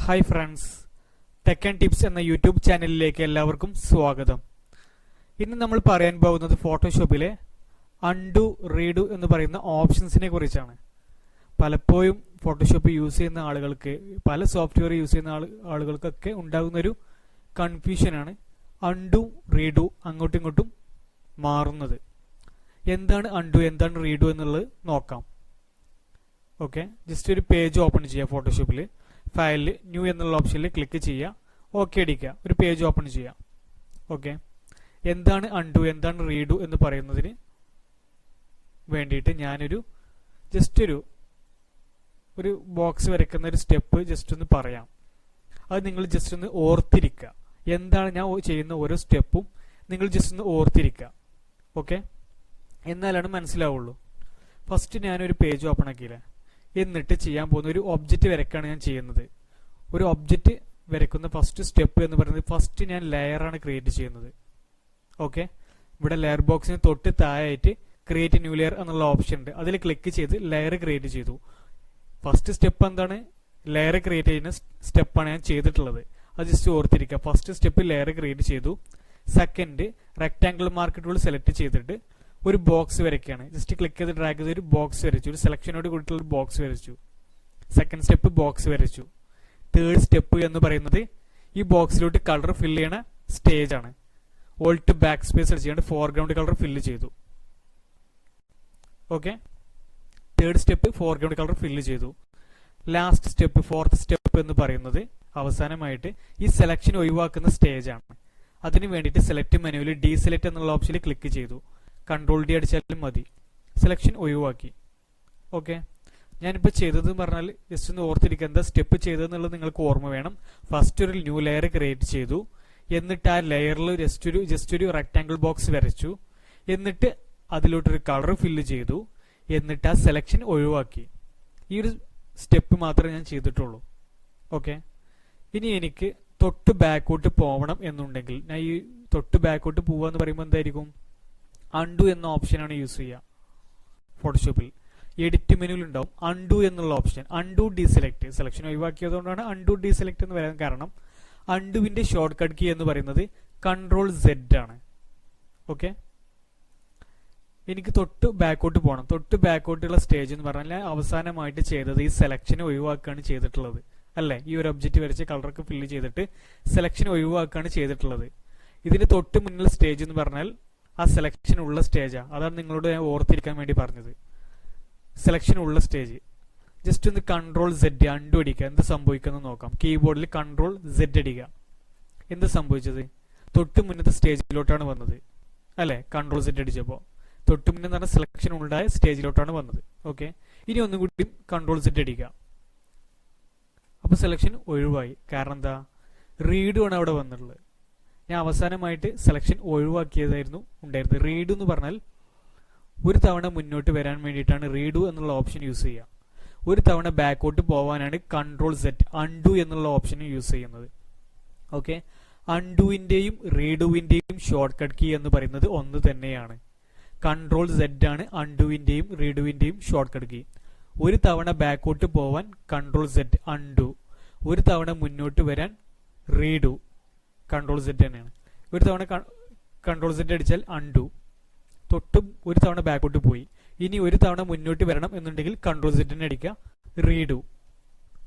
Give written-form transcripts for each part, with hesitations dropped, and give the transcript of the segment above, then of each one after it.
Hi friends, tech and tips എന്ന YouTube ചാനലിലേക്ക് എല്ലാവർക്കും സ്വാഗതം. ഇന്ന് നമ്മൾ പറയാൻ പോകുന്നത് ഫോട്ടോഷോപ്പിലെ അൺഡു റീഡു എന്ന് പറയുന്ന ഓപ്ഷൻസിനെ കുറിച്ചാണ്. പലപ്പോഴും ഫോട്ടോഷോപ്പ് യൂസ് ചെയ്യുന്ന ആളുകൾക്ക്, പല സോഫ്റ്റ്വെയർ യൂസ് ചെയ്യുന്ന ആളുകൾക്കൊക്കെ ഉണ്ടാകുന്നൊരു കൺഫ്യൂഷനാണ് അൺഡു റീഡു അങ്ങോട്ടും ഇങ്ങോട്ടും മാറുന്നത്. എന്താണ് അൺഡു, എന്താണ് റീഡു എന്നുള്ളത് നോക്കാം. ഓക്കെ, ജസ്റ്റ് ഒരു പേജ് ഓപ്പൺ ചെയ്യുക. ഫോട്ടോഷോപ്പിൽ ഫയലിൽ ന്യൂ എന്നുള്ള ഓപ്ഷനിൽ ക്ലിക്ക് ചെയ്യുക, ഓക്കെ അടിക്കുക, ഒരു പേജ് ഓപ്പൺ ചെയ്യുക. ഓക്കെ, എന്താണ് അൺഡു, എന്താണ് റീഡു എന്ന് പറയുന്നതിന് വേണ്ടിയിട്ട് ഞാനൊരു ജസ്റ്റ് ഒരു ബോക്സ് വരയ്ക്കുന്ന ഒരു സ്റ്റെപ്പ് ജസ്റ്റ് ഒന്ന് പറയാം. അത് നിങ്ങൾ ജസ്റ്റ് ഒന്ന് ഓർത്തിരിക്കുക. എന്താണ് ഞാൻ ചെയ്യുന്ന ഓരോ സ്റ്റെപ്പും നിങ്ങൾ ജസ്റ്റ് ഒന്ന് ഓർത്തിരിക്കുക. ഓക്കെ, എന്നാലാണ് മനസ്സിലാവുള്ളൂ. ഫസ്റ്റ് ഞാനൊരു പേജ് ഓപ്പൺ ആക്കിയില്ലേ, എന്നിട്ട് ചെയ്യാൻ പോകുന്ന ഒരു ഒബ്ജക്റ്റ് വരയ്ക്കാണ് ഞാൻ ചെയ്യുന്നത്. ഒരു ഒബ്ജക്റ്റ് വരയ്ക്കുന്ന ഫസ്റ്റ് സ്റ്റെപ്പ് എന്ന് പറയുന്നത്, ഫസ്റ്റ് ഞാൻ ലെയറാണ് ക്രിയേറ്റ് ചെയ്യുന്നത്. ഓക്കെ, ഇവിടെ ലെയർ ബോക്സിന് തൊട്ട് താഴെയായിട്ട് ക്രിയേറ്റ് ന്യൂ ലെയർ എന്നുള്ള ഓപ്ഷൻ ഉണ്ട്. അതിൽ ക്ലിക്ക് ചെയ്ത് ലെയർ ക്രിയേറ്റ് ചെയ്തു. ഫസ്റ്റ് സ്റ്റെപ്പ് എന്താണ്? ലെയർ ക്രിയേറ്റ് ചെയ്യുന്ന സ്റ്റെപ്പാണ് ഞാൻ ചെയ്തിട്ടുള്ളത്. അത് ജസ്റ്റ് ഓർത്തിരിക്കുക. ഫസ്റ്റ് സ്റ്റെപ്പ് ലെയർ ക്രിയേറ്റ് ചെയ്തു. Second, rectangle mark tool select ചെയ്തിട്ട് ഒരു ബോക്സ് വരയ്ക്കുകയാണ്. ജസ്റ്റ് ക്ലിക്ക് ചെയ്ത് ഡ്രാഗ് ചെയ്ത് ഒരു ബോക്സ് വരച്ചു. ഒരു സെലക്ഷനോട് കൂടിയിട്ടുള്ള ഒരു ബോക്സ് വരച്ചു. സെക്കൻഡ് സ്റ്റെപ്പ് ബോക്സ് വരച്ചു. തേർഡ് സ്റ്റെപ്പ് എന്ന് പറയുന്നത് ഈ ബോക്സിലോട്ട് കളർ ഫില്ല് ചെയ്യണ സ്റ്റേജ് ആണ്. ഓൾട്ട് ബാക്ക് സ്പേസ് അടിച്ചുകൊണ്ട് ഫോർഗ്രൗണ്ട് കളർ ഫില്ല് ചെയ്തു. Okay, third step foreground colour fill ചെയ്തു. ലാസ്റ്റ് സ്റ്റെപ്പ്, ഫോർത്ത് സ്റ്റെപ്പ് എന്ന് പറയുന്നത് അവസാനമായിട്ട് ഈ സെലക്ഷൻ ഒഴിവാക്കുന്ന സ്റ്റേജ് ആണ്. അതിന് വേണ്ടിയിട്ട് സെലക്ട് മെനുവിൽ ഡീസെലക്ട് എന്നുള്ള ഓപ്ഷനിൽ ക്ലിക്ക് ചെയ്തു. കൺട്രോൾ ഡി അടിച്ചാലും മതി, സെലക്ഷൻ ഒഴിവാക്കി. ഓക്കെ, ഞാനിപ്പോൾ ചെയ്തതെന്ന് പറഞ്ഞാൽ ജസ്റ്റ് ഒന്ന് ഓർത്തിരിക്കുക. എന്താ സ്റ്റെപ്പ് ചെയ്തതെന്നുള്ളത് നിങ്ങൾക്ക് ഓർമ്മ വേണം. ഫസ്റ്റ് ഒരു ന്യൂ ലെയർ ക്രിയേറ്റ് ചെയ്തു. എന്നിട്ട് ആ ലെയറിൽ ജസ്റ്റ് ഒരു റെക്ടാംഗിൾ ബോക്സ് വരച്ചു. എന്നിട്ട് അതിലോട്ടൊരു കളർ ഫില്ല് ചെയ്തു. എന്നിട്ട് ആ സെലക്ഷൻ ഒഴിവാക്കി. ഈ ഒരു സ്റ്റെപ്പ് മാത്രമേ ഞാൻ ചെയ്തിട്ടുള്ളൂ. ഓക്കെ, ഇനി എനിക്ക് തൊട്ട് ബാക്കോട്ട് പോകണം എന്നുണ്ടെങ്കിൽ, ഞാൻ ഈ തൊട്ട് ബാക്കോട്ട് പോവുക എന്ന് പറയുമ്പോൾ എന്തായിരിക്കും? അൺഡു എന്ന ഓപ്ഷനാണ് യൂസ് ചെയ്യുക. ഫോട്ടോഷോപ്പിൽ എഡിറ്റ് മെനുവിൽ ഉണ്ടാവും അൺഡു എന്നുള്ള ഓപ്ഷൻ. അൺഡു ഡീസെലക്ട്, സെലക്ഷൻ ഒഴിവാക്കിയതുകൊണ്ടാണ് അൺഡു ഡീസെലക്ട് എന്ന് വരാൻ കാരണം. അൺഡുവിന്റെ ഷോർട്ട് കട്ട് കീ എന്ന് പറയുന്നത് കൺട്രോൾ സെഡ് ആണ്. ഓക്കെ, എനിക്ക് തൊട്ട് ബാക്കോട്ട് പോകണം. തൊട്ട് ബാക്കോട്ടുള്ള സ്റ്റേജ് എന്ന് പറഞ്ഞാൽ അവസാനമായിട്ട് ചെയ്തത് ഈ സെലക്ഷനെ ഒഴിവാക്കുകയാണ് ചെയ്തിട്ടുള്ളത്, അല്ലേ? ഈ ഒരു ഒബ്ജക്റ്റ് വരച്ച് കളറൊക്കെ ഫില്ല് ചെയ്തിട്ട് സെലക്ഷൻ ഒഴിവാക്കുകയാണ് ചെയ്തിട്ടുള്ളത്. ഇതിന് തൊട്ട് മുന്നിൽ സ്റ്റേജ് എന്ന് പറഞ്ഞാൽ ആ സെലക്ഷൻ ഉള്ള സ്റ്റേജാണ്. അതാണ് നിങ്ങളോട് ഞാൻ ഓർത്തിരിക്കാൻ വേണ്ടി പറഞ്ഞത്. സെലക്ഷൻ ഉള്ള സ്റ്റേജ്. ജസ്റ്റ് ഒന്ന് കൺട്രോൾ സെഡ് അൺഡു അടിക്കുക. എന്ത് സംഭവിക്കുന്നത് നോക്കാം. കീബോർഡിൽ കൺട്രോൾ സെഡ് അടിക്കുക. എന്ത് സംഭവിച്ചത്? തൊട്ട് മുന്നത്തെ സ്റ്റേജിലോട്ടാണ് വന്നത്, അല്ലെ? കൺട്രോൾ സെഡ് അടിച്ചപ്പോൾ തൊട്ട് മുന്നേ എന്ന് പറഞ്ഞാൽ സെലക്ഷൻ ഉണ്ടായ സ്റ്റേജിലോട്ടാണ് വന്നത്. ഓക്കെ, ഇനി ഒന്നും കൂടി കൺട്രോൾ സെഡ് അടിക്കുക. അപ്പൊ സെലക്ഷൻ ഒഴിവായി. കാരണം എന്താ? റീഡു ആണ് അവിടെ വന്നിട്ടുള്ളത്. ഞാൻ അവസാനമായിട്ട് സെലക്ഷൻ ഒഴിവാക്കിയതായിരുന്നു ഉണ്ടായിരുന്നത്. റീഡു എന്ന് പറഞ്ഞാൽ ഒരു തവണ മുന്നോട്ട് വരാൻ വേണ്ടിയിട്ടാണ് റീഡു എന്നുള്ള ഓപ്ഷൻ യൂസ് ചെയ്യുക. ഒരു തവണ ബാക്കോട്ട് പോകാനാണ് കൺട്രോൾ സെറ്റ് അൺഡു എന്നുള്ള ഓപ്ഷൻ യൂസ് ചെയ്യുന്നത്. ഓക്കെ, അൺഡുവിന്റെയും റീഡുവിന്റെയും ഷോർട്ട് കട്ട് കീ എന്ന് പറയുന്നത് ഒന്ന് തന്നെയാണ്. കൺട്രോൾ സെഡ് ആണ് അൺഡുവിന്റെയും റീഡുവിന്റെയും ഷോർട്ട് കട്ട് കീ. ഒരു തവണ ബാക്കോട്ട് പോവാൻ കൺട്രോൾ സെറ്റ് അൺഡു, ഒരു തവണ മുന്നോട്ട് വരാൻ റീഡു, കൺട്രോൾ സെറ്റ് തന്നെയാണ്. ഒരു തവണ കൺട്രോൾ സെറ്റ് അടിച്ചാൽ അൺഡു. തൊട്ടും ഒരു തവണ ബാക്കോട്ട് പോയി. ഇനി ഒരു തവണ മുന്നോട്ട് വരണം എന്നുണ്ടെങ്കിൽ കൺട്രോൾ സെറ്റിനെ അടിക്കുക, റീഡു.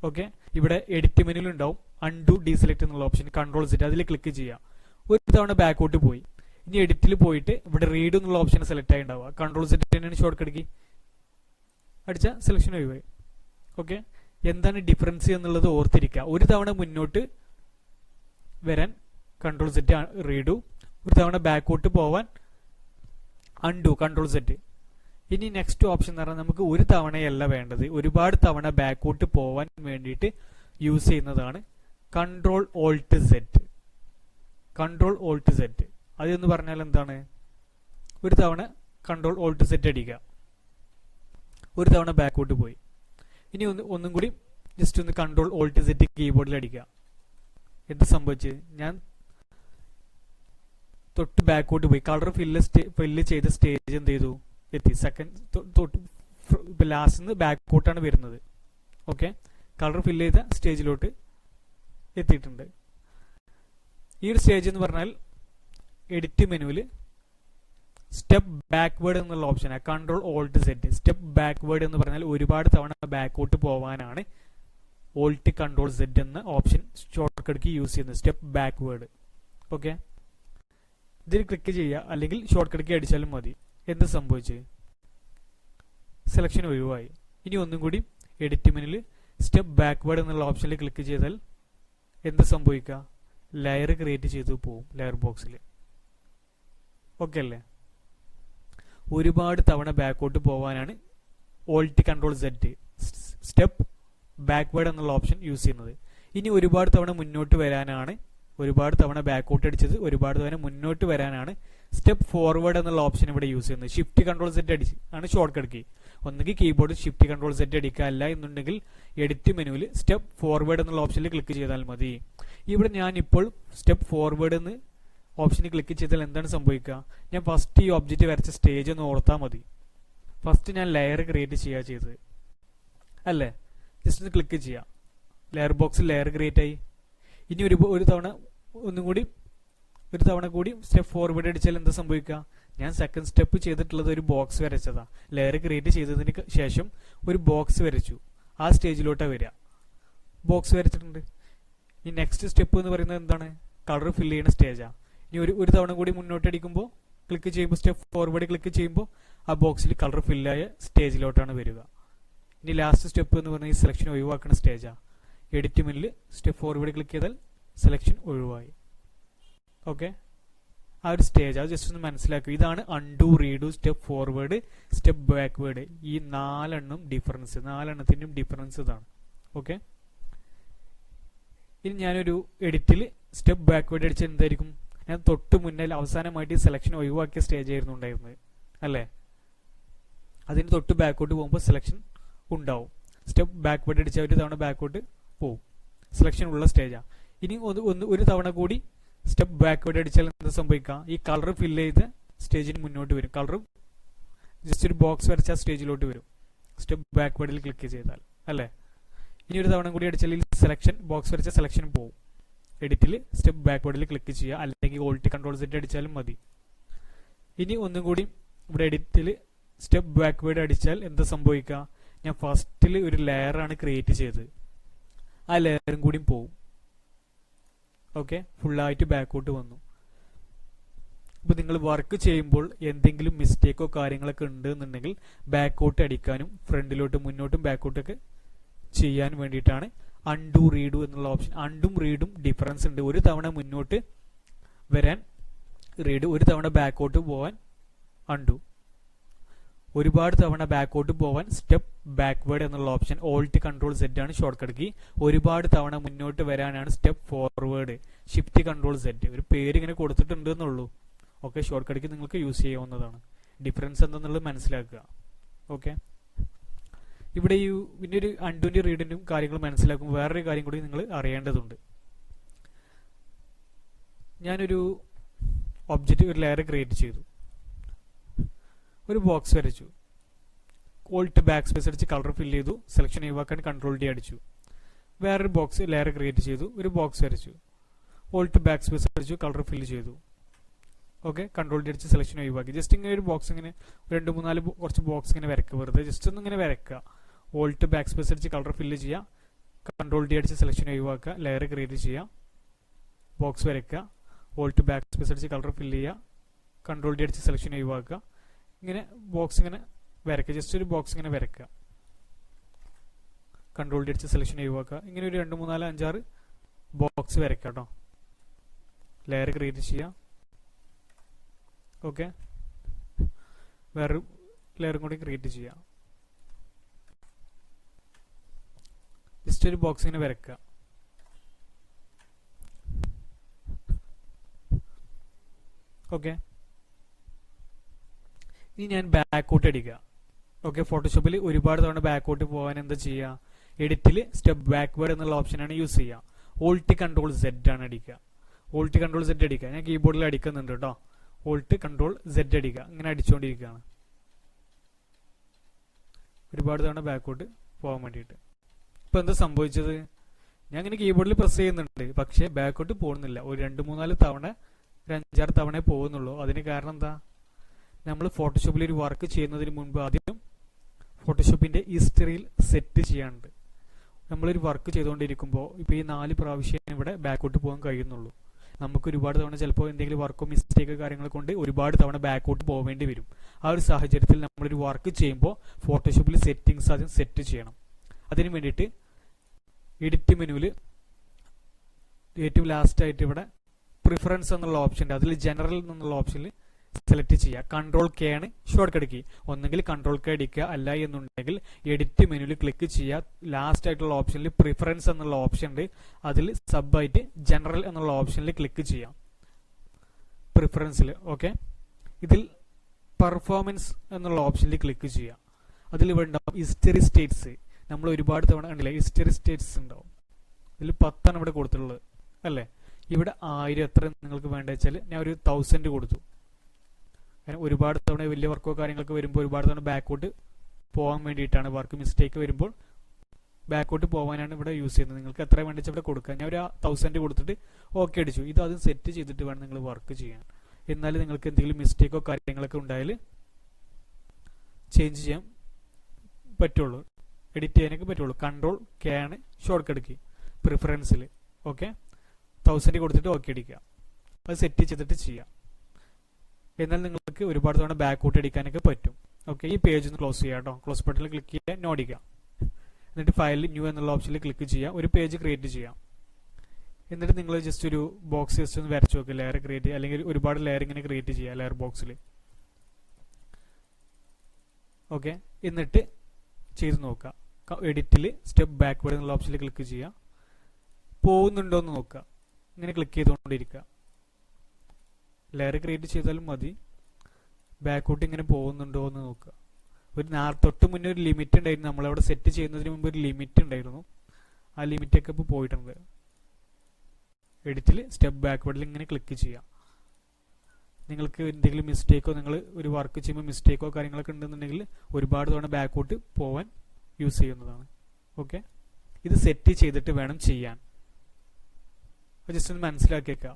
ഓക്കെ, ഇവിടെ എഡിറ്റ് മെനുവിൽ ഉണ്ടാവും അൺഡു ഡീസെലക്ട് എന്നുള്ള ഓപ്ഷൻ. കൺട്രോൾ സെറ്റ് അതിൽ ക്ലിക്ക് ചെയ്യുക. ഒരു തവണ ബാക്കോട്ട് പോയി. ഇനി എഡിറ്റിൽ പോയിട്ട് ഇവിടെ റീഡു എന്നുള്ള ഓപ്ഷൻ സെലക്ട് ആയി ഉണ്ടാവുക. കൺട്രോൾ സെറ്റ് തന്നെയാണ് ഷോർട്ട് കട്ട് കീ. അടിച്ച സെലക്ഷൻ ഒഴിവായി. ഓക്കെ, എന്താണ് ഡിഫറൻസ് എന്നുള്ളത് ഓർത്തിരിക്കുക. ഒരു തവണ മുന്നോട്ട് വരാൻ കൺട്രോൾ സെറ്റ് റീഡു, ഒരു തവണ ബാക്കോട്ട് പോവാൻ അൺഡു കൺട്രോൾ സെറ്റ്. ഇനി നെക്സ്റ്റ് ഓപ്ഷൻ എന്ന് പറഞ്ഞാൽ നമുക്ക് ഒരു തവണയല്ല വേണ്ടത്, ഒരുപാട് തവണ ബാക്കോട്ട് പോവാൻ വേണ്ടിയിട്ട് യൂസ് ചെയ്യുന്നതാണ് control Alt set. Control Alt set അതെന്ന് പറഞ്ഞാൽ എന്താണ്? ഒരു തവണ കൺട്രോൾ ഓൾട്ട് സെറ്റ് അടിക്കുക, ഒരു തവണ ബാക്കോട്ട് പോയി. ഇനി ഒന്നും കൂടി ജസ്റ്റ് ഒന്ന് കൺട്രോൾ ഓൾട്ട് സെറ്റ് കീബോർഡിൽ അടിക്കുക. എന്ത് സംഭവിച്ചത്? ഞാൻ തൊട്ട് ബാക്കോട്ട് പോയി. കളർ ഫില്ല് ചെയ്ത സ്റ്റേജ് എന്ത് ചെയ്തു? എത്തി. സെക്കൻഡ് ലാസ്റ്റ് നിന്ന് ബാക്കോട്ടാണ് വരുന്നത്. ഓക്കെ, കളർ ഫില്ല് ചെയ്ത സ്റ്റേജിലോട്ട് എത്തിയിട്ടുണ്ട്. ഈ ഒരു സ്റ്റേജ് എന്ന് പറഞ്ഞാൽ എഡിറ്റ് മെനുവിൽ സ്റ്റെപ്പ് ബാക്ക്വേർഡ് എന്നുള്ള ഓപ്ഷനാണ്. Control Alt set. Step backward എന്ന് പറഞ്ഞാൽ ഒരുപാട് തവണ ബാക്കോട്ട് പോകാനാണ് ഓൾട്ട് കൺട്രോൾ സെറ്റ് എന്ന ഓപ്ഷൻ ഷോർട്ട് കട്ട്ക്ക് യൂസ് ചെയ്യുന്നത്. Step backward. ഓക്കെ, ഇതിൽ ക്ലിക്ക് ചെയ്യുക, അല്ലെങ്കിൽ ഷോർട്ട് കട്ട്ക്ക് അടിച്ചാലും മതി. എന്ത് സംഭവിച്ചു? സെലക്ഷൻ ഒഴിവായി. ഇനി ഒന്നും കൂടി എഡിറ്റ് മെനുവിൽ സ്റ്റെപ്പ് ബാക്ക്വേർഡ് എന്നുള്ള ഓപ്ഷനിൽ ക്ലിക്ക് ചെയ്താൽ എന്ത് സംഭവിക്കുക? ലെയർ ക്രിയേറ്റ് ചെയ്തു പോകും ലെയർ ബോക്സിൽ. ഓക്കെ അല്ലേ? ഒരുപാട് തവണ ബാക്കോട്ട് പോകാനാണ് Alt control set step backward എന്നുള്ള ഓപ്ഷൻ യൂസ് ചെയ്യുന്നത്. ഇനി ഒരുപാട് തവണ മുന്നോട്ട് വരാനാണ്, ഒരുപാട് തവണ ബാക്കോട്ട് അടിച്ചത് ഒരുപാട് തവണ മുന്നോട്ട് വരാനാണ് സ്റ്റെപ്പ് ഫോർവേഡ് എന്നുള്ള ഓപ്ഷൻ ഇവിടെ യൂസ് ചെയ്യുന്നത്. ഷിഫ്റ്റ് കൺട്രോൾ സെറ്റ് അടിച്ച് ആണ് ഷോർട്ട് കട്ട് കീ. ഒന്നുകിൽ കീബോർഡ് ഷിഫ്റ്റ് കൺട്രോൾ സെറ്റ് അടിക്കുക, അല്ല എന്നുണ്ടെങ്കിൽ എഡിറ്റ് മെനുവിൽ സ്റ്റെപ്പ് ഫോർവേഡ് എന്നുള്ള ഓപ്ഷനിൽ ക്ലിക്ക് ചെയ്താൽ മതി. ഇവിടെ ഞാനിപ്പോൾ സ്റ്റെപ്പ് ഫോർവേഡ് എന്ന് ഓപ്ഷനിൽ ക്ലിക്ക് ചെയ്താൽ എന്താണ് സംഭവിക്കുക? ഞാൻ ഫസ്റ്റ് ഈ ഒബ്ജക്റ്റ് വരച്ച സ്റ്റേജ് ഒന്ന് ഓർത്താൽ മതി. ഫസ്റ്റ് ഞാൻ ലെയർ ക്രിയേറ്റ് ചെയ്യുക ചെയ്തത് അല്ലേ? ജസ്റ്റ് ഒന്ന് ക്ലിക്ക് ചെയ്യാം, ലെയർ ബോക്സിൽ ലെയർ ക്രിയേറ്റ് ആയി. ഇനി ഒരു തവണ ഒന്നും കൂടി ഒരു തവണ കൂടി സ്റ്റെപ്പ് ഫോർവേഡ് അടിച്ചാൽ എന്താ സംഭവിക്കുക? ഞാൻ സെക്കൻഡ് സ്റ്റെപ്പ് ചെയ്തിട്ടുള്ളത് ഒരു ബോക്സ് വരച്ചതാ. ലെയർ ക്രിയേറ്റ് ചെയ്തതിന് ശേഷം ഒരു ബോക്സ് വരച്ചു. ആ സ്റ്റേജിലോട്ടാണ് വരിക. ബോക്സ് വരച്ചിട്ടുണ്ട്. ഈ നെക്സ്റ്റ് സ്റ്റെപ്പ് എന്ന് പറയുന്നത് എന്താണ്? കളർ ഫില്ല് ചെയ്യുന്ന സ്റ്റേജാണ്. ഇനി ഒരു തവണ കൂടി മുന്നോട്ട് അടിക്കുമ്പോൾ ക്ലിക്ക് ചെയ്യുമ്പോൾ സ്റ്റെപ്പ് ഫോർവേഡ് ക്ലിക്ക് ചെയ്യുമ്പോൾ ആ ബോക്സിൽ കളർ ഫില്ലായ സ്റ്റേജിലോട്ടാണ് വരിക. ഇനി ലാസ്റ്റ് സ്റ്റെപ്പ് എന്ന് പറഞ്ഞാൽ ഈ സെലക്ഷൻ ഒഴിവാക്കുന്ന സ്റ്റേജാണ്. എഡിറ്റ് മെനുവിൽ സ്റ്റെപ്പ് ഫോർവേഡ് ക്ലിക്ക് ചെയ്താൽ സെലക്ഷൻ ഒഴിവായി. ഓക്കെ, ആ ഒരു സ്റ്റേജ് അത് ജസ്റ്റ് ഒന്ന് മനസ്സിലാക്കുക. ഇതാണ് undo, redo, step forward, step backward. ഈ നാലെണ്ണത്തിൻ്റെയും ഡിഫറൻസ് ഇതാണ്. ഓക്കെ, ഇനി ഞാനൊരു എഡിറ്റിൽ സ്റ്റെപ്പ് ബാക്ക്വേർഡ് അടിച്ചാൽ എന്തായിരിക്കും? ഞാൻ തൊട്ട് മുന്നിൽ അവസാനമായിട്ട് സെലക്ഷൻ ഒഴിവാക്കിയ സ്റ്റേജ് ആയിരുന്നു ഉണ്ടായിരുന്നത് അല്ലേ? അതിന് തൊട്ട് ബാക്കോട്ട് പോകുമ്പോൾ സെലക്ഷൻ ഉണ്ടാവും. സ്റ്റെപ്പ് ബാക്ക്വേർഡ് അടിച്ചാൽ ഒരു തവണ ബാക്കോട്ട് പോവും. സെലക്ഷൻ ഉള്ള സ്റ്റേജാണ്. ഇനി ഒരു തവണ കൂടി സ്റ്റെപ്പ് ബാക്ക്വേർഡ് അടിച്ചാൽ എന്താ സംഭവിക്കുക? ഈ കളർ ഫില്ല് ചെയ്ത് സ്റ്റേജിന് മുന്നോട്ട് വരും. കളർ ജസ്റ്റ് ഒരു ബോക്സ് വരച്ച സ്റ്റേജിലോട്ട് വരും സ്റ്റെപ്പ് ബാക്ക്വേർഡിൽ ക്ലിക്ക് ചെയ്താൽ അല്ലേ? ഇനി ഒരു തവണ കൂടി അടിച്ചാൽ സെലക്ഷൻ ബോക്സ് വരച്ച സെലക്ഷൻ പോവും. എഡിറ്റിൽ സ്റ്റെപ്പ് ബാക്ക്വേർഡിൽ ക്ലിക്ക് ചെയ്യുക, അല്ലെങ്കിൽ ഓൾട്ട് കൺട്രോൾ സെറ്റ് അടിച്ചാലും മതി. ഇനി ഒന്നും കൂടി ഇവിടെ എഡിറ്റിൽ സ്റ്റെപ്പ് ബാക്ക്വേർഡ് അടിച്ചാൽ എന്താ സംഭവിക്കുക? ഞാൻ ഫസ്റ്റിൽ ഒരു ലെയറാണ് ക്രിയേറ്റ് ചെയ്തത്. ആ ലെയറും കൂടി പോവും. ഓക്കെ, ഫുള്ളായിട്ട് ബാക്കോട്ട് വന്നു. ഇപ്പോൾ നിങ്ങൾ വർക്ക് ചെയ്യുമ്പോൾ എന്തെങ്കിലും മിസ്റ്റേക്കോ കാര്യങ്ങളൊക്കെ ഉണ്ട് എന്നുണ്ടെങ്കിൽ ബാക്കോട്ട് അടിക്കാനും ഫ്രണ്ടിലോട്ടും മുന്നോട്ടും ബാക്കോട്ടൊക്കെ ചെയ്യാൻ വേണ്ടിയിട്ടാണ് അൺഡു, റീഡു എന്നുള്ള ഓപ്ഷൻ. അൺഡും റീഡും ഡിഫറൻസ് ഉണ്ട്. ഒരു തവണ മുന്നോട്ട് വരാൻ റീഡ്, ഒരു തവണ ബാക്കോട്ട് പോവാൻ അൺഡു. ഒരുപാട് തവണ ബാക്കോട്ട് പോവാൻ സ്റ്റെപ്പ് ബാക്ക്വേർഡ് എന്നുള്ള ഓപ്ഷൻ. ഓൾട്ട് കൺട്രോൾ സെറ്റ് ആണ് ഷോർട്ട് കട്ട് കീ. ഒരുപാട് തവണ മുന്നോട്ട് വരാനാണ് step forward, shift control set. ഒരു പേര് ഇങ്ങനെ കൊടുത്തിട്ടുണ്ട് എന്നുള്ളൂ. ഓക്കെ, ഷോർട്ട് കട്ട് കീ നിങ്ങൾക്ക് യൂസ് ചെയ്യാവുന്നതാണ്. ഡിഫറൻസ് എന്താണെന്നുള്ളത് മനസ്സിലാക്കുക. ഓക്കെ, ഇവിടെ ഈ പിന്നെ ഒരു അൺഡുവിൻ്റെ റീഡിൻ്റെയും കാര്യങ്ങൾ മനസ്സിലാക്കുമ്പോൾ വേറൊരു കാര്യം കൂടി നിങ്ങൾ അറിയേണ്ടതുണ്ട്. ഞാനൊരു ഒബ്ജക്റ്റ് ഒരു ലെയർ ക്രിയേറ്റ് ചെയ്തു, ഒരു ബോക്സ് വരച്ചു, ഓൾട്ട് ബാക്ക് സ്പേസ് അടിച്ച് കളർ ഫില്ല് ചെയ്തു, സെലക്ഷൻ ഒഴിവാക്കാൻ കൺട്രോൾ ഡി അടിച്ചു. വേറൊരു ബോക്സ് ലെയർ ക്രിയേറ്റ് ചെയ്തു, ഒരു ബോക്സ് വരച്ചു, ഓൾട്ട് ബാക്ക് സ്പേസ് അടിച്ചു, കളർ ഫില്ല് ചെയ്തു. ഓക്കെ, കൺട്രോൾ ഡി അടിച്ച് സെലക്ഷൻ ഒഴിവാക്കി. ജസ്റ്റ് ഇങ്ങനെ ഒരു ബോക്സ് ഇങ്ങനെ 2-3 കുറച്ച് ബോക്സ് ഇങ്ങനെ വരക്കുക. വെറുതെ ജസ്റ്റ് ഒന്ന് ഇങ്ങനെ വരക്കുക. ഓൾട്ട് ബാക്ക് സ്പേസ് അടിച്ച് കളർ ഫില്ല് ചെയ്യുക, കൺട്രോൾ ഡി അടിച്ച് സെലക്ഷൻ ഒഴിവാക്കുക, ലെയർ ക്രിയേറ്റ് ചെയ്യുക, ബോക്സ് വരയ്ക്കുക, ഓൾട്ട് ബാക്ക് സ്പേസ് അടിച്ച് കളർ ഫില്ല് ചെയ്യുക, കൺട്രോൾ ഡി അടിച്ച് സെലക്ഷൻ ഒഴിവാക്കുക. ഇങ്ങനെ ബോക്സ് ഇങ്ങനെ വരയ്ക്കുക. ജസ്റ്റ് ഒരു ബോക്സ് ഇങ്ങനെ വരയ്ക്കുക, കൺട്രോൾ ഡി അടിച്ച് സെലക്ഷൻ ഒഴിവാക്കുക. ഇങ്ങനെ ഒരു 2, 3, 4, 5, 6 ബോക്സ് വരയ്ക്കുക കേട്ടോ. ലെയർ ക്രിയേറ്റ് ചെയ്യുക. ഓക്കെ, വേറൊരു ലെയറും കൂടി ക്രിയേറ്റ് ചെയ്യാം. ജസ്റ്റ് ഒരു ബോക്സ് ഇങ്ങനെ വരയ്ക്കുക. ഓക്കെ, ഇനി ഞാൻ ബാക്കോട്ട് അടിക്കുക. ഓക്കെ, ഫോട്ടോഷോപ്പിൽ ഒരുപാട് തവണ ബാക്കോട്ട് പോകാൻ എന്താ ചെയ്യുക? എഡിറ്റിൽ സ്റ്റെപ്പ് ബാക്ക്വേർഡ് എന്നുള്ള ഓപ്ഷനാണ് യൂസ് ചെയ്യുക. ഓൾട്ട് കൺട്രോൾ സെറ്റ് ആണ് അടിക്കുക. ഓൾട്ട് കൺട്രോൾ സെറ്റ് അടിക്കുക. ഞാൻ കീബോർഡിൽ അടിക്കുന്നുണ്ട് കേട്ടോ. ഓൾട്ട് കൺട്രോൾ സെറ്റ് അടിക്കുക. ഇങ്ങനെ അടിച്ചുകൊണ്ടിരിക്കുകയാണ് ഒരുപാട് തവണ ബാക്കോട്ട് പോകാൻ വേണ്ടിയിട്ട്. ഇപ്പം എന്താ സംഭവിച്ചത്? ഞാൻ ഇങ്ങനെ കീബോർഡിൽ പ്രസ് ചെയ്യുന്നുണ്ട്, പക്ഷേ ബാക്കോട്ട് പോകുന്നില്ല. ഒരു 2-3-4 തവണ, ഒരു 5-6 തവണ പോകുന്നുള്ളൂ. അതിന് കാരണം എന്താ? നമ്മൾ ഫോട്ടോഷോപ്പിൽ ഒരു വർക്ക് ചെയ്യുന്നതിന് മുൻപ് ആദ്യം ഫോട്ടോഷോപ്പിന്റെ ഹിസ്റ്ററിയിൽ സെറ്റ് ചെയ്യാനുണ്ട്. നമ്മളൊരു വർക്ക് ചെയ്തുകൊണ്ടിരിക്കുമ്പോൾ ഇപ്പോൾ ഈ 4 പ്രാവശ്യം ഇവിടെ ബാക്കോട്ട് പോകാൻ കഴിയുന്നുള്ളൂ. നമുക്ക് ഒരുപാട് തവണ ചിലപ്പോൾ എന്തെങ്കിലും വർക്കോ മിസ്റ്റേക്കോ കാര്യങ്ങൾ കൊണ്ട് ഒരുപാട് തവണ ബാക്കോട്ട് പോവേണ്ടി വരും. ആ ഒരു സാഹചര്യത്തിൽ നമ്മളൊരു വർക്ക് ചെയ്യുമ്പോൾ ഫോട്ടോഷോപ്പിൽ സെറ്റിങ്സ് ആദ്യം സെറ്റ് ചെയ്യണം. അതിന് വേണ്ടിയിട്ട് എഡിറ്റ് മെനുവിൽ ഏറ്റവും ലാസ്റ്റ് ആയിട്ട് ഇവിടെ പ്രിഫറൻസ് എന്നുള്ള ഓപ്ഷൻ ഉണ്ട്. അതിൽ ജനറൽ എന്നുള്ള ഓപ്ഷനിൽ സെലക്ട് ചെയ്യുക. കൺട്രോൾ കെ ആണ് ഷോർട്ട് കട്ട് കീ. ഒന്നെങ്കിൽ കൺട്രോൾ കെ അടിക്കുക, അല്ല എന്നുണ്ടെങ്കിൽ എഡിറ്റ് മെനുവിൽ ക്ലിക്ക് ചെയ്യുക. ലാസ്റ്റ് ആയിട്ടുള്ള ഓപ്ഷനിൽ പ്രിഫറൻസ് എന്നുള്ള ഓപ്ഷൻ ഉണ്ട്. അതിൽ സബായിട്ട് ജനറൽ എന്നുള്ള ഓപ്ഷനിൽ ക്ലിക്ക് ചെയ്യാം. പ്രിഫറൻസിൽ ഓക്കെ. ഇതിൽ പെർഫോമൻസ് എന്നുള്ള ഓപ്ഷനിൽ ക്ലിക്ക് ചെയ്യാം. അതിൽ ഇവിടെ ഉണ്ടാവും ഹിസ്റ്ററി സ്റ്റേറ്റ്സ്. നമ്മൾ ഒരുപാട് തവണ കണ്ടില്ലേ ഹിസ്റ്ററി സ്റ്റേറ്റ്സ് ഉണ്ടാവും. ഇതിൽ 10 ഇവിടെ കൊടുത്തിട്ടുള്ളത് അല്ലേ. ഇവിടെ 1000 എത്ര നിങ്ങൾക്ക് വേണ്ട വെച്ചാൽ ഞാൻ ഒരു 1000 കൊടുത്തു. കാരണം ഒരുപാട് തവണ വലിയ വർക്കോ കാര്യങ്ങളൊക്കെ വരുമ്പോൾ ഒരുപാട് തവണ ബാക്കോട്ട് പോകാൻ വേണ്ടിയിട്ടാണ്. വർക്ക് മിസ്റ്റേക്ക് വരുമ്പോൾ ബാക്കോട്ട് പോകാനാണ് ഇവിടെ യൂസ് ചെയ്യുന്നത്. നിങ്ങൾക്ക് എത്ര വേണ്ട വെച്ചാൽ ഇവിടെ കൊടുക്കാം. ഞാൻ ഒരു 1000 കൊടുത്തിട്ട് ഓക്കെ അടിച്ചു. ഇത് ആദ്യം സെറ്റ് ചെയ്തിട്ട് വേണം നിങ്ങൾ വർക്ക് ചെയ്യാൻ. എന്നാലും നിങ്ങൾക്ക് എന്തെങ്കിലും മിസ്റ്റേക്കോ കാര്യങ്ങളൊക്കെ ഉണ്ടായാൽ ചേഞ്ച് ചെയ്യാൻ പറ്റുള്ളൂ, എഡിറ്റ് ചെയ്യാനൊക്കെ പറ്റുള്ളൂ. കൺട്രോൾ കെ ആണ് ഷോർട്ട് കട്ട് കീ പ്രിഫറൻസിൽ. ഓക്കെ, 1000 കൊടുത്തിട്ട് ഓക്കെ അടിക്കുക. അത് സെറ്റ് ചെയ്തിട്ട് ചെയ്യാം. എന്നാൽ നിങ്ങൾക്ക് ഒരുപാട് തവണ ബാക്കോട്ട് അടിക്കാനൊക്കെ പറ്റും. ഓക്കെ, ഈ പേജ് ഒന്ന് ക്ലോസ് ചെയ്യാം കേട്ടോ. ക്ലോസ് ബട്ടണിൽ ക്ലിക്ക് ചെയ്യുക, നോ അടിക്കുക. എന്നിട്ട് ഫയലിൽ ന്യൂ എന്നുള്ള ഓപ്ഷനിൽ ക്ലിക്ക് ചെയ്യുക. ഒരു പേജ് ക്രിയേറ്റ് ചെയ്യാം. എന്നിട്ട് നിങ്ങൾ ജസ്റ്റ് ഒരു ബോക്സ് ജസ്റ്റ് ഒന്ന് വരച്ച് നോക്കുക. ലെയർ ക്രിയേറ്റ് ചെയ്യുക, അല്ലെങ്കിൽ ഒരുപാട് ലെയർ ഇങ്ങനെ ക്രിയേറ്റ് ചെയ്യുക ലെയർ ബോക്സിൽ. ഓക്കെ, എന്നിട്ട് ചെയ്ത് നോക്കുക. എഡിറ്റിൽ സ്റ്റെപ്പ് ബാക്ക്വേർഡ് എന്നുള്ള ഓപ്ഷനിൽ ക്ലിക്ക് ചെയ്യുക. പോകുന്നുണ്ടോ എന്ന് നോക്കുക. ഇങ്ങനെ ക്ലിക്ക് ചെയ്തുകൊണ്ടിരിക്കുക. ലെയർ ക്രിയേറ്റ് ചെയ്താലും മതി. ബാക്കോട്ട് ഇങ്ങനെ പോകുന്നുണ്ടോ എന്ന് നോക്കുക. ഒരു തൊട്ട് മുന്നേ ഒരു ലിമിറ്റ് ഉണ്ടായിരുന്നു. നമ്മളവിടെ സെറ്റ് ചെയ്യുന്നതിന് മുമ്പ് ഒരു ലിമിറ്റ് ഉണ്ടായിരുന്നു. ആ ലിമിറ്റൊക്കെ ഇപ്പോൾ പോയിട്ടുണ്ട്. എഡിറ്റിൽ സ്റ്റെപ്പ് ബാക്ക്വേർഡിൽ ഇങ്ങനെ ക്ലിക്ക് ചെയ്യാം. നിങ്ങൾക്ക് എന്തെങ്കിലും മിസ്റ്റേക്കോ, നിങ്ങൾ ഒരു വർക്ക് ചെയ്യുമ്പോൾ മിസ്റ്റേക്കോ കാര്യങ്ങളൊക്കെ ഉണ്ടെന്നുണ്ടെങ്കിൽ ഒരുപാട് തവണ ബാക്കോട്ട് പോവാൻ യൂസ് ചെയ്യുന്നതാണ്. ഓക്കെ, ഇത് സെറ്റ് ചെയ്തിട്ട് വേണം ചെയ്യാൻ. ജസ്റ്റ് ഒന്ന് മനസ്സിലാക്കിയേക്കുക.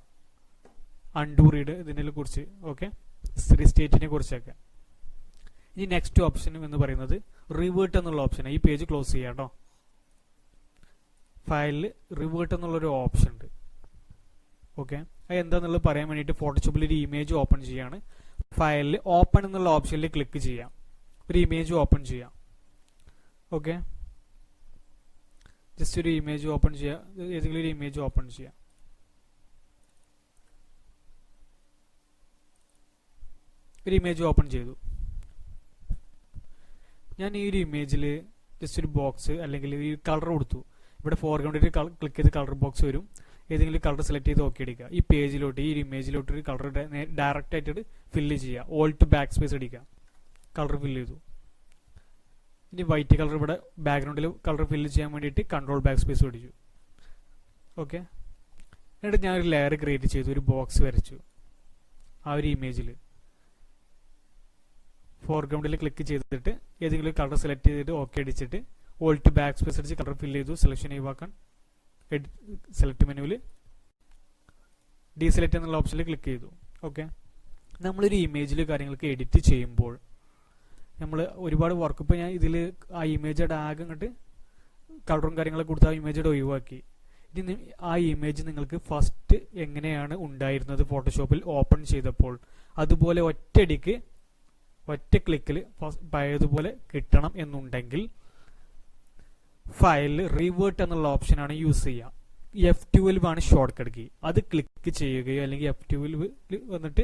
അൺഡു റീഡ് ഇതിനെ കുറിച്ച്, ഓക്കെ, സ്റ്റേറ്റിനെ കുറിച്ചൊക്കെ. ഇനി നെക്സ്റ്റ് ഓപ്ഷൻ എന്ന് പറയുന്നത് റിവേർട്ട് എന്നുള്ള ഓപ്ഷനാണ്. ഈ പേജ് ക്ലോസ് ചെയ്യാം കേട്ടോ. ഫയലിൽ റിവേർട്ട് എന്നുള്ളൊരു ഓപ്ഷൻ ഉണ്ട്. ഓക്കെ, അത് എന്താണെന്നുള്ളത് പറയാൻ വേണ്ടിയിട്ട് ഫോട്ടോഷോപ്പിൽ ഒരു ഇമേജ് ഓപ്പൺ ചെയ്യാണ്. ഫയലിൽ ഓപ്പൺ എന്നുള്ള ഓപ്ഷനിൽ ക്ലിക്ക് ചെയ്യാം. ഒരു ഇമേജ് ഓപ്പൺ ചെയ്യാം. ഓക്കെ, ജസ്റ്റ് ഒരു ഇമേജ് ഓപ്പൺ ചെയ്യാം. ഏതെങ്കിലും ഒരു ഇമേജ് ഓപ്പൺ ചെയ്യാം. ഒരു ഇമേജ് ഓപ്പൺ ചെയ്തു. ഞാൻ ഈ ഒരു ഇമേജിൽ ജസ്റ്റ് ഒരു ബോക്സ് അല്ലെങ്കിൽ ഈ കളർ കൊടുത്തു. ഇവിടെ ഫോർഗ്രൗണ്ടിൽ ക്ലിക്ക് ചെയ്ത് കളർ ബോക്സ് വരും. ഏതെങ്കിലും കളർ സെലക്ട് ചെയ്ത് ഓക്കെ അടിക്കുക. ഈ പേജിലോട്ട്, ഈ ഇമേജിലോട്ട് ഒരു കളർ ഡയറക്റ്റ് ആയിട്ട് ഫില്ല് ചെയ്യുക. ഓൾട്ട് ബാക്ക് സ്പേസ് അടിക്കുക. കളർ ഫില്ല് ചെയ്തു. ഇനി വൈറ്റ് കളർ ഇവിടെ ബാക്ക്ഗ്രൗണ്ടിൽ കളർ ഫില്ല് ചെയ്യാൻ വേണ്ടിയിട്ട് കൺട്രോൾ ബാക്ക് സ്പേസ് അടിച്ചു. ഓക്കെ, എന്നിട്ട് ഞാൻ ഒരു ലെയർ ക്രിയേറ്റ് ചെയ്തു. ഒരു ബോക്സ് വരച്ചു ആ ഒരു ഇമേജിൽ. ഫോർഗ്രൗണ്ടിൽ ക്ലിക്ക് ചെയ്തിട്ട് ഏതെങ്കിലും കളർ സെലക്ട് ചെയ്തിട്ട് ഓക്കെ അടിച്ചിട്ട് ഓൾട്ട് ബാക്ക് സ്പേസ് അടിച്ച് കളർ ഫില്ല് ചെയ്തു. സെലക്ഷൻ ഒഴിവാക്കാൻ സെലക്ട് മെനുവിൽ ഡീസെലക്ട് എന്നുള്ള ഓപ്ഷനിൽ ക്ലിക്ക് ചെയ്തു. ഓക്കെ, നമ്മളൊരു ഇമേജിൽ കാര്യങ്ങൾക്ക് എഡിറ്റ് ചെയ്യുമ്പോൾ നമ്മൾ ഒരുപാട് വർക്ക്, ഇപ്പോൾ ഞാൻ ഇതിൽ ആ ഇമേജ് ആകെ അങ്ങോട്ട് കളറും കാര്യങ്ങളൊക്കെ കൊടുത്ത് ആ ഇമേജ് ഒഴിവാക്കി. ഇനി ആ ഇമേജ് നിങ്ങൾക്ക് ഫസ്റ്റ് എങ്ങനെയാണ് ഉണ്ടായിരുന്നത് ഫോട്ടോഷോപ്പിൽ ഓപ്പൺ ചെയ്തപ്പോൾ, അതുപോലെ ഒറ്റ ക്ലിക്കിൽ പഴയതുപോലെ കിട്ടണം എന്നുണ്ടെങ്കിൽ ഫയലിൽ റിവേർട്ട് എന്നുള്ള ഓപ്ഷനാണ് യൂസ് ചെയ്യുക. F12 ആണ് ഷോർട്ട് കട്ട് കീ. അത് ക്ലിക്ക് ചെയ്യുകയോ അല്ലെങ്കിൽ F12 വന്നിട്ട്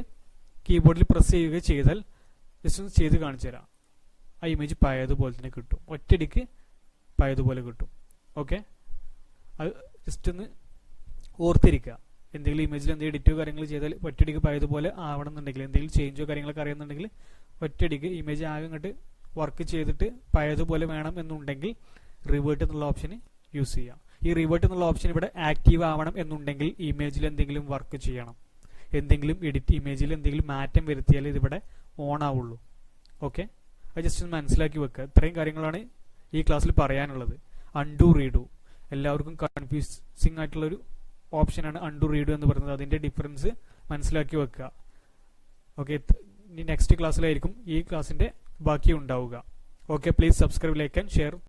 കീബോർഡിൽ പ്രസ് ചെയ്യുകയോ ചെയ്താൽ ജസ്റ്റ് ഒന്ന് ചെയ്ത് കാണിച്ചു തരാം. ആ ഇമേജ് പഴയതുപോലെ തന്നെ കിട്ടും. ഒറ്റയടിക്ക് പഴയതുപോലെ കിട്ടും. ഓക്കെ, അത് ജസ്റ്റ് ഒന്ന് ഓർത്തിരിക്കുക. എന്തെങ്കിലും ഇമേജിൽ എന്തെങ്കിലും എഡിറ്റോ കാര്യങ്ങൾ ചെയ്താൽ ഒറ്റയടിക്ക് പഴയതുപോലെ ആവണമെന്നുണ്ടെങ്കിൽ, എന്തെങ്കിലും ചേഞ്ചോ കാര്യങ്ങളൊക്കെ അറിയുന്നുണ്ടെങ്കിൽ ഒറ്റയടിക്ക് ഇമേജ് ആകെ ഇങ്ങോട്ട് വർക്ക് ചെയ്തിട്ട് പഴയതുപോലെ വേണം എന്നുണ്ടെങ്കിൽ റിവേർട്ട് എന്നുള്ള ഓപ്ഷന് യൂസ് ചെയ്യാം. ഈ റിവേർട്ട് എന്നുള്ള ഓപ്ഷൻ ഇവിടെ ആക്റ്റീവ് ആവണം എന്നുണ്ടെങ്കിൽ ഇമേജിൽ എന്തെങ്കിലും വർക്ക് ചെയ്യണം, എന്തെങ്കിലും ഇമേജിൽ എന്തെങ്കിലും മാറ്റം വരുത്തിയാൽ ഇതിവിടെ ഓൺ ആവുള്ളൂ. ഓക്കെ, അത് ജസ്റ്റ് ഒന്ന് മനസ്സിലാക്കി വെക്കുക. ഇത്രയും കാര്യങ്ങളാണ് ഈ ക്ലാസ്സിൽ പറയാനുള്ളത്. അൺഡു റീഡു എല്ലാവർക്കും കൺഫ്യൂസിങ് ആയിട്ടുള്ളൊരു ഓപ്ഷനാണ് അൺഡു റീഡു എന്ന് പറയുന്നത്. അതിൻ്റെ ഡിഫറൻസ് മനസ്സിലാക്കി വെക്കുക. ഓക്കെ, ഇനി നെക്സ്റ്റ് ക്ലാസ്സിലായിരിക്കും ഈ ക്ലാസ്സിൻ്റെ ബാക്കി ഉണ്ടാവുക. Okay, please subscribe, like and share.